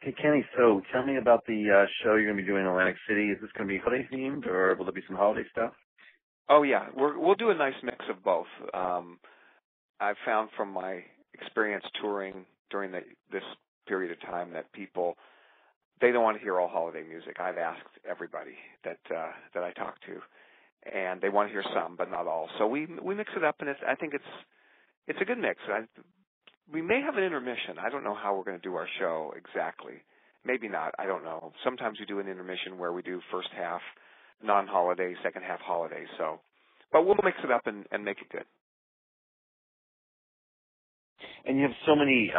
Hey, Kenny, so tell me about the show you're going to be doing in Atlantic City. Is this going to be holiday themed, or will there be some holiday stuff? Oh yeah, we'll do a nice mix of both. I've found from my experience touring during this period of time that people, they don't want to hear all holiday music. I've asked everybody that I talk to, and they want to hear some, but not all. So we mix it up, and I think it's a good mix. We may have an intermission. I don't know how we're going to do our show exactly. Maybe not. I don't know. Sometimes we do an intermission where we do first half non-holiday, second half holiday. So, but we'll mix it up and make it good. And you have so many,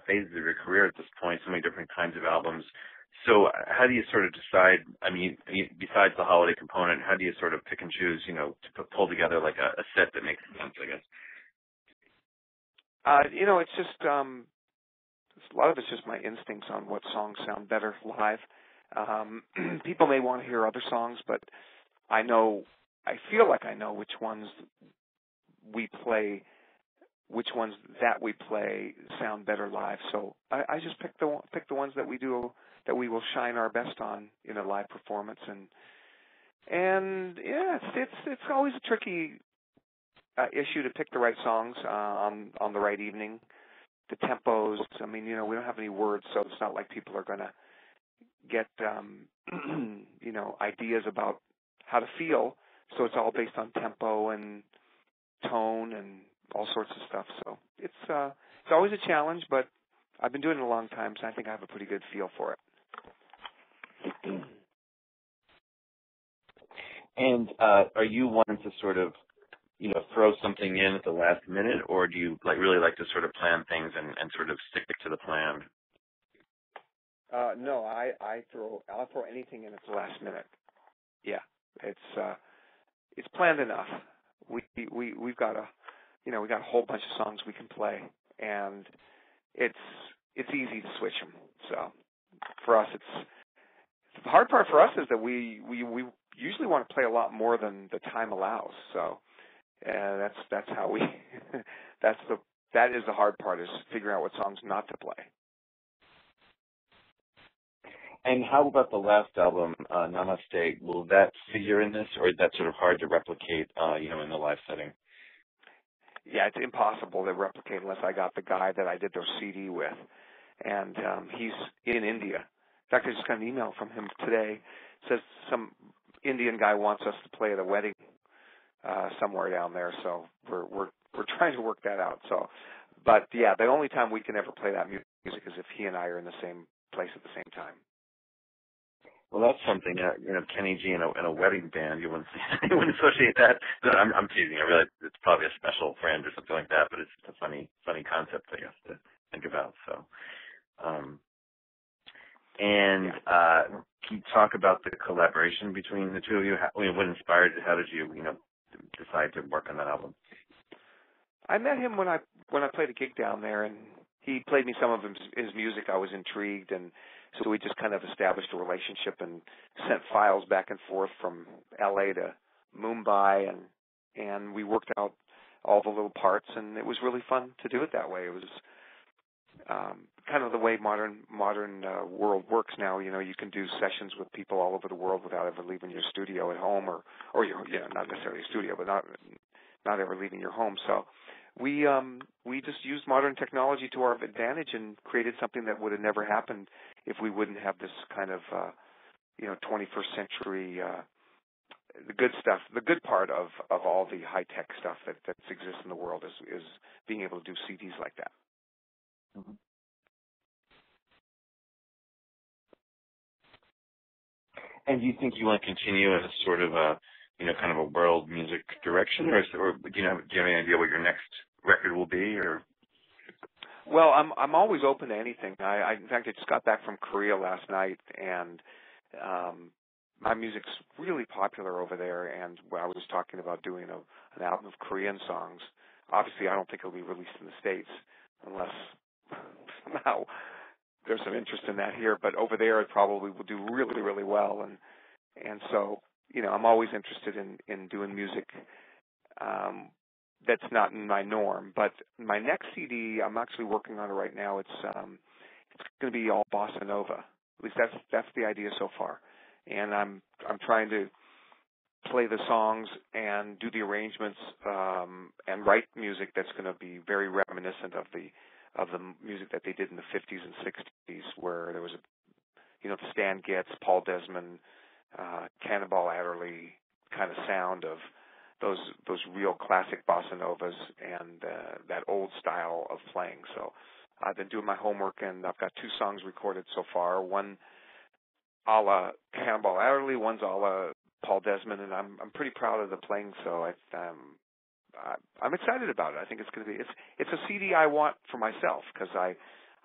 phases of your career at this point, so many different kinds of albums. So how do you sort of decide, besides the holiday component, how do you sort of pick and choose, to pull together like a set that makes sense, I guess? It's just, a lot of it's just my instincts on what songs sound better live. People may want to hear other songs, but I feel like I know which ones that we play sound better live. So I just pick the ones that we will shine our best on in a live performance, and yeah, it's always a tricky issue to pick the right songs on the right evening. The tempos. We don't have any words, so it's not like people are going to get ideas about how to feel. So it's all based on tempo and tone and all sorts of stuff. So it's always a challenge, but I've been doing it a long time, so I think I have a pretty good feel for it. And are you one to sort of, throw something in at the last minute, or do you really like to sort of plan things and sort of stick to the plan? No, I'll throw anything in at the last minute. Yeah, it's planned enough. We've got we got a whole bunch of songs we can play, and it's easy to switch them. So for us, the hard part for us is that we usually want to play a lot more than the time allows. So that's how we that is the hard part, is figuring out what songs not to play. And how about the last album, Namaste? Will that figure in this, or is that sort of hard to replicate, in the live setting? Yeah, it's impossible to replicate unless I got the guy that I did their CD with, and he's in India. In fact, I just got an email from him today. It says some Indian guy wants us to play at a wedding somewhere down there, so we're trying to work that out. So, but yeah, the only time we can ever play that music is if he and I are in the same place at the same time. Well, that's something, Kenny G in a wedding band, you wouldn't associate that. No, I'm teasing. I realize it's probably a special friend or something like that, but it's a funny concept, I guess, to think about. So, can you talk about the collaboration between the two of you? What inspired it? How did you, decide to work on that album? I met him when I played a gig down there, and he played me some of his music. I was intrigued, and so we just kind of established a relationship and sent files back and forth from L.A. to Mumbai, and we worked out all the little parts, and it was really fun to do it that way. It was kind of the way modern world works now. You can do sessions with people all over the world without ever leaving your studio at home, or your, not necessarily a studio, but not ever leaving your home. So we just used modern technology to our advantage and created something that would have never happened if we wouldn't have this kind of 21st century the good stuff. The good part of all the high tech stuff that exists in the world is being able to do CDs like that. Mm-hmm. And do you think you want to continue as sort of a kind of a world music direction, or do you have any idea what your next record will be? Or well, I'm always open to anything. I in fact I just got back from Korea last night, and my music's really popular over there. And I was talking about doing an album of Korean songs. Obviously, I don't think it'll be released in the States unless somehow there's some interest in that here. But over there, it probably will do really, really well. And so, I'm always interested in doing music that's not in my norm. But my next CD, I'm actually working on it right now. It's going to be all bossa nova. At least that's the idea so far. And I'm trying to play the songs and do the arrangements and write music that's going to be very reminiscent of the music that they did in the 50s and 60s, where there was the Stan Getz, Paul Desmond, Cannonball Adderley kind of sound of those real classic bossa novas and that old style of playing. So I've been doing my homework, and I've got 2 songs recorded so far. One a la Cannonball Adderley, one's a la Paul Desmond, and I'm pretty proud of the playing. So I'm excited about it. I think it's going to be it's a CD I want for myself, because I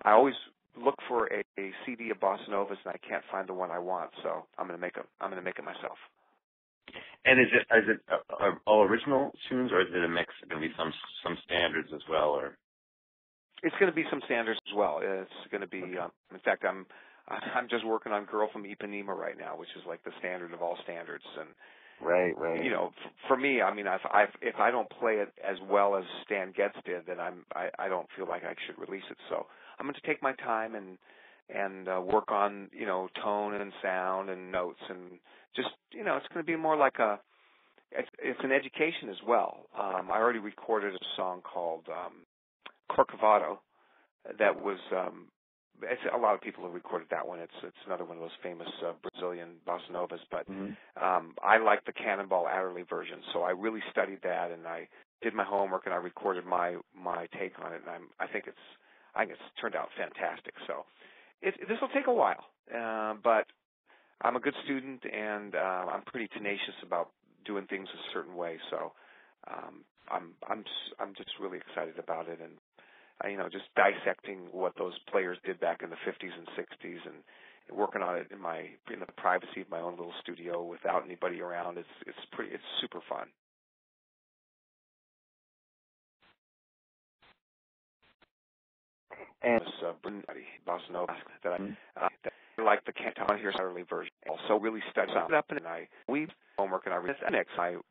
always look for a CD of bossa novas and I can't find the one I want. So I'm going to make it myself. And is it all original tunes, or is it a mix? Is it going to be some standards as well, or? It's going to be some standards as well. It's going to be, in fact, I'm just working on "Girl from Ipanema" right now, which is like the standard of all standards. And right. For me, I mean, if I don't play it as well as Stan Getz did, then I don't feel like I should release it. So I'm going to take my time and work on tone and sound and notes, and just it's going to be more like it's an education as well. I already recorded a song called Corcovado that was a lot of people have recorded that one. It's another one of those famous Brazilian bossa novas, but I like the Cannonball Adderley version, so I really studied that, and I did my homework, and I recorded my take on it, and I think it's turned out fantastic. So this will take a while, but I'm a good student, and I'm pretty tenacious about doing things a certain way. So I'm just really excited about it, and just dissecting what those players did back in the 50s and 60s, and working on it in the privacy of my own little studio without anybody around. It's super fun. And bossa nova that I like the Canton here early version. Also really studied it up, and I weave homework, and I read the next on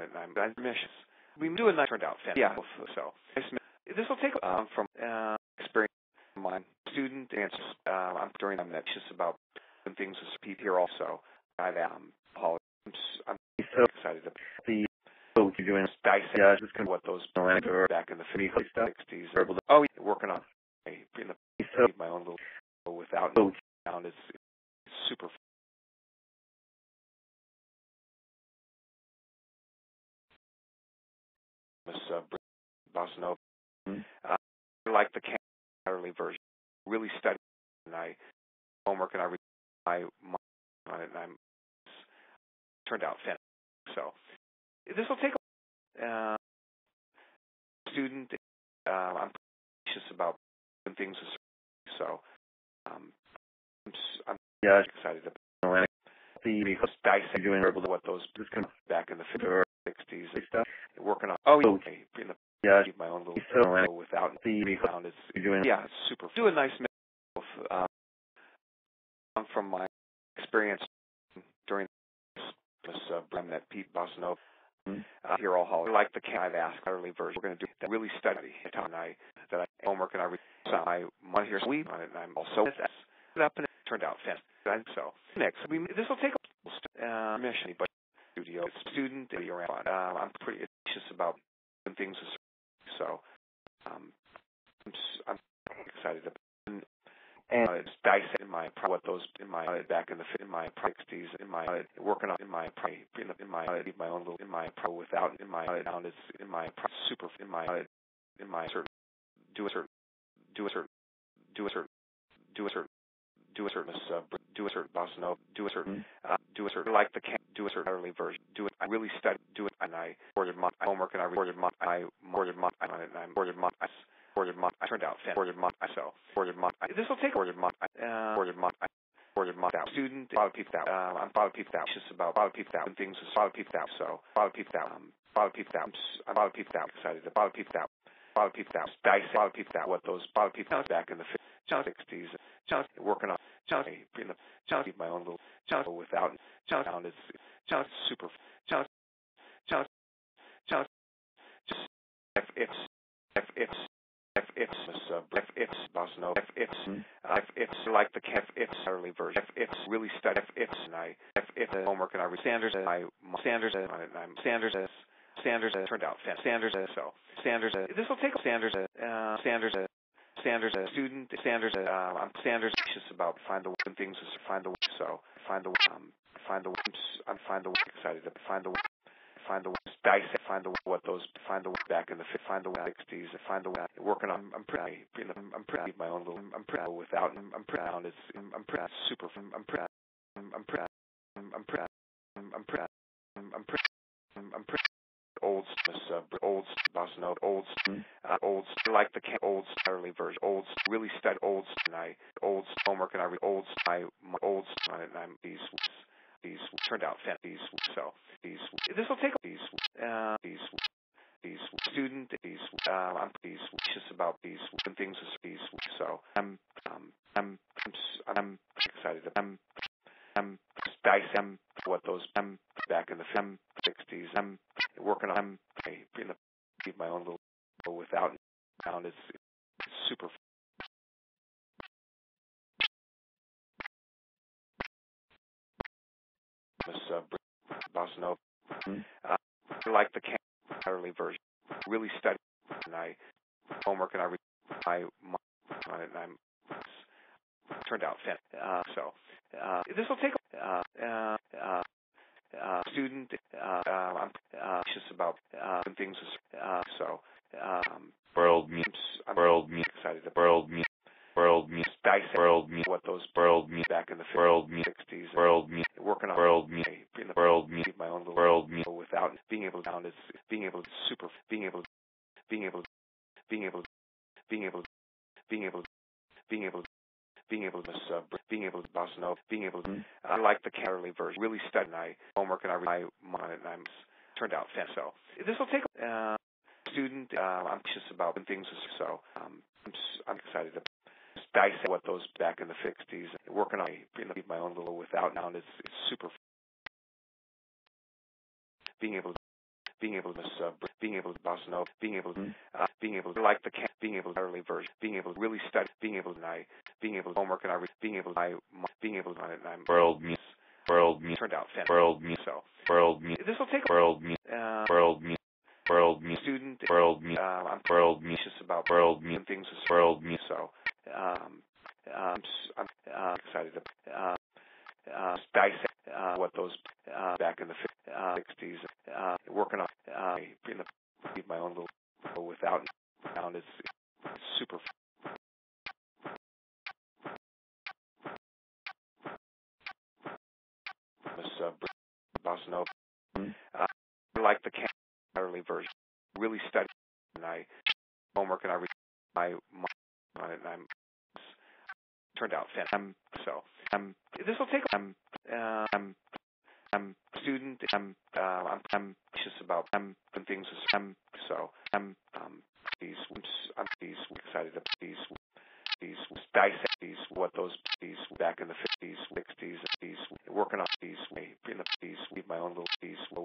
it, and I'm missions. We do a nice turned out fan. Yeah. So this will take from experience of my student, and I'm anxious about things to speak here also. I'm so excited about what you're doing. Dissect what those were back in the 50s, 60s. Oh, yeah, working on my own little without sound. It's super. Bossa nova. I like the Canterley version. Really studied, and I homework, and I read my on it, and it's turned out fantastic. So this will take a student. I'm anxious about things. So I'm excited about the dissect doing what those back in the 50s, 60s, working on. Oh, yeah, my own little without the sound. It's super. Do a nice mix from my experience during this that Pete Bossa Nova. Here all Holly. Like the I've asked early version. We're going to do that. Really study it. That I homework, and I read. So I want to hear some on it, and I'm also it up, and it turned out fantastic. So next, this will take a mission, but studio student around. I'm pretty anxious about things. So I'm excited about. And it's dissecting what those back in the 60s in my working on my own little without sound. It's super certain do a certain bossa nova, do a certain like the early version. I really studied and I ordered my homework, and I ordered my on it, and I ordered my turned out fantastic. So this will take ordered my student. A lot of people that I'm a lot of people that anxious about a lot of people that things. A lot of people that so a lot of people that excited. A lot of people that dissect. A lot of people that what those a lot of people back in the 50s, 60s, working on my own little without sound. It's super. If bossa nova, If like the if early version, if really study, if the homework and I read Sanders turned out Sanders so Sanders this will take Sanders a student I'm Sanders anxious about find the way things find the way so find the excited to find the dissect find the what those find the back in the find the 60s find the working on I'm pretty my own little I'm pretty without I'm pretty down it's I'm pretty super I'm pretty old bossa nova old like the old early version old really study old and I old homework and I read old old and I'm these turned out these so these this will take these student I'm these just about these things these so I'm excited I'm dissecting what those back in the 60s I'm working on my own little without down it's super bossa nova like the early version really study and I homework and I read and I'm turned out so this will take student I'm anxious about things so world excited about dissect what those back in the 60s working on my own little without being able to it's being able to super being able to bossa nova being able to I like the early version really study and I homework and I read and I'm turned out so this will take student I'm anxious about things so I'm excited to dissect what those back in the 60s working on my own little without now it's super being able to bossa nova being able to like the early version being able to really study being able to homework and I read and I'm turned out so this will take student I'm anxious about things so I'm excited to dissect what those back in the 60s working on my own little without down it's super bossa nova like the early version really study and I homework and I read and I'm turned out so this will take I'm student I'm anxious about things so these excited about these dissect what those back in the 60s working on these my own little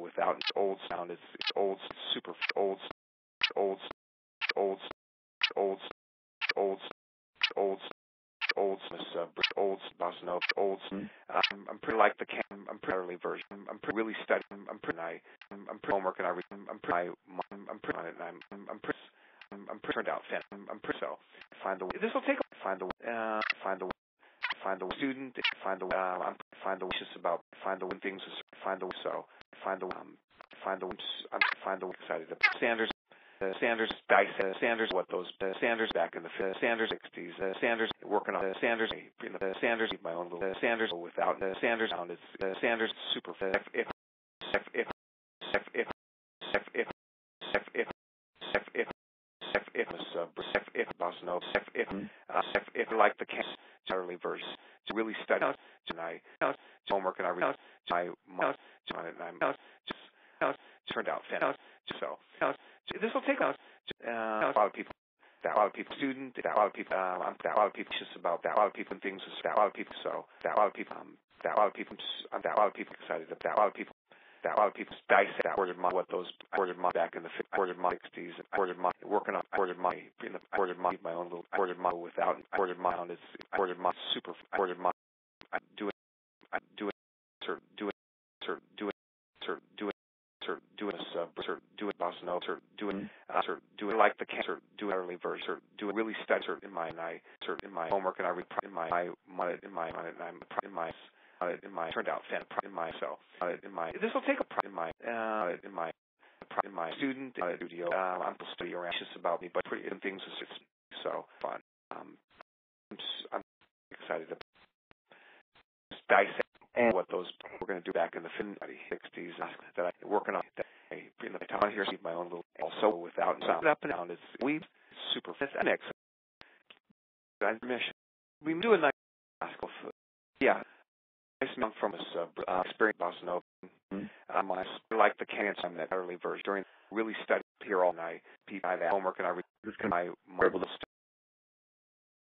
without old sound it's old super old old old old old old old bossa nova old I'm pretty like the I'm pretty early version I'm pretty really study I'm pretty homework and I read I'm pretty turned out I'm pretty so find the this will take find the student find the I'm just about find the things find the so find the excited about Sanders dissect what those Sanders back in the 60s Sanders working on Sanders my own little Sanders without Sanders sound it's Sanders super if bossa nova if like the early version to really study and I homework and I read and I'm turned out so this will take a lot of people student a lot of people I'm a lot of people just about a lot of people and things a lot of people so a lot of people I'm a lot of people excited about a lot of people that. A lot of people dissect out what those ordered my back in the 60s, and ordered my working on ordered my in the ordered my own little ordered my without ordered my own. It's ordered my super ordered my doing doing sort of doing sort of doing sort of doing sort of doing a sort of doing bossa nova sort of doing like the cancer doing early version sort of doing really study sort of in my and I sort of in my homework and I read in my in my turned out fan in my so in my this will take a in my student studio I'm studying around just about me but pretty things is so fun I'm excited about dissect and what those we're going to do back in the 60s that I'm working on that I in the time here see my own little also without sound up and down it's we super fast next mission we do a nice classical yeah I smell from this experience bossa nova. I like the cancer that early version during really study here all night. I have homework and I read my marvelous